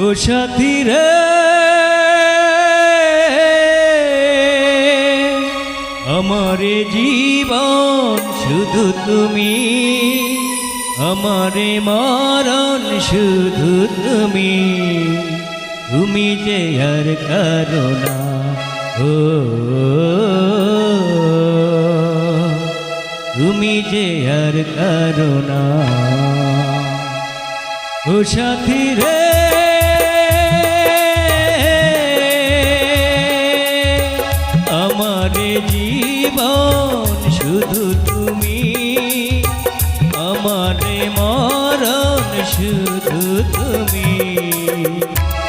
ও সাথী রে আমারে জীবন শুধু তুমি, আমারে মরণ শুধু তুমি, তুমি যে আর কারো না। ও তুমি যে আর কারো না। ও সাথী রে আমারে জীবন শুধু তুমি, আমারে মরণ শুধু তুমি,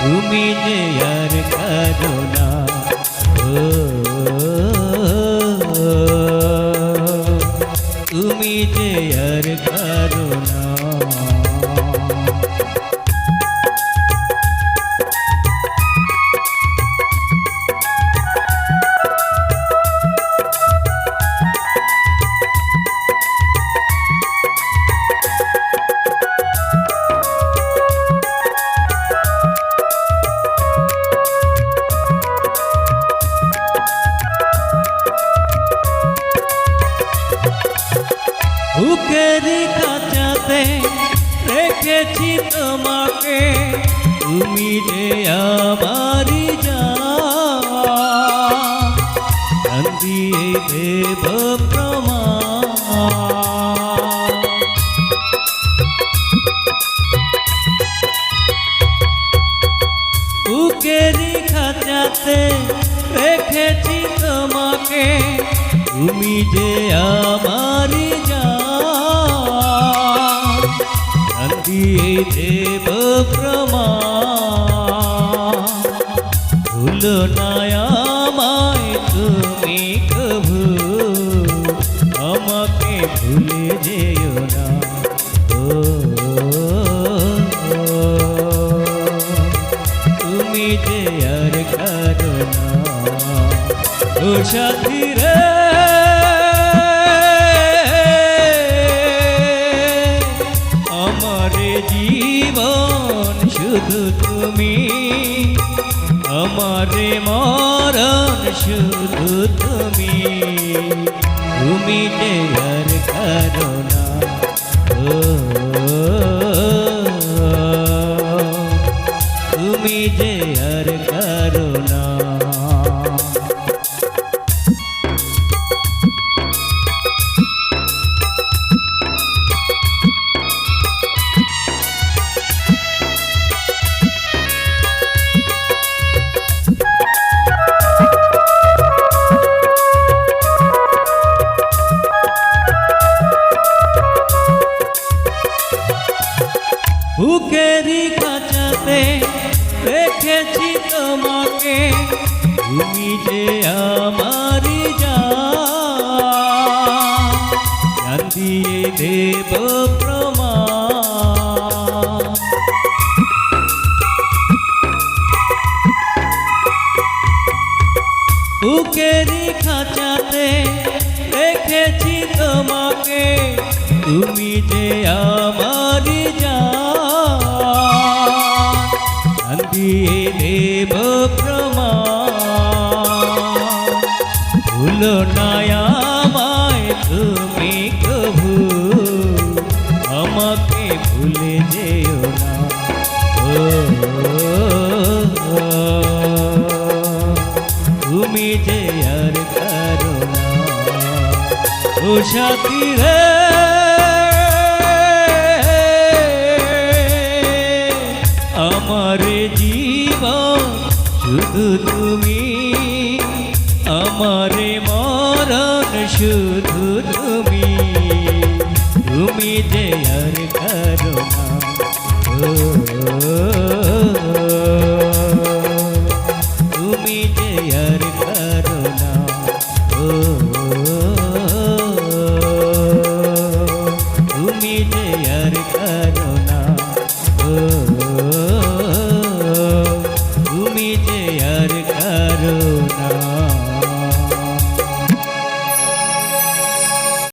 তুমি যে আর কারো না। ও তুমি যে আর কারো না। বুকের কাছাতে রেখেছি তোমাকে, তুমি যে আমারি জান, দিয়ে দেব প্রমাণ। বুকের কাছাতে রেখেছি তোমাকে, তুমি যে আমারি জান, দিয়ে দেব প্রমাণ। ভুলো না আমায় তুমি কভু, আমাকে ভুলে যেও না। ও তুমি যে আর কারো না। ও সাথী রে আমারে জীবন শুধু তুমি, আমারে মরণ শুধু তুমি, তুমি যে আর কারো না। ও তুমি যে আর কারো না। বুকেরই কাছাতে রেখেছি তোমাকে, তুমি যে আমারি জান, দিয়ে দেব প্রমাণ। বুকেরই খাঁচাতে রেখেছি তোমাকে, তুমি যে আমারি জান, দিয়ে দেব প্রমাণ। ভুলো না আমায় তুমি কভু, আমাকে ভুলে যেও না। ও তুমি যে আর কারো না। ও সাথী রে আমারে জীবন শুধু তুমি, আমারে মরণ শুধু তুমি, তুমি যে আর কারো না। ও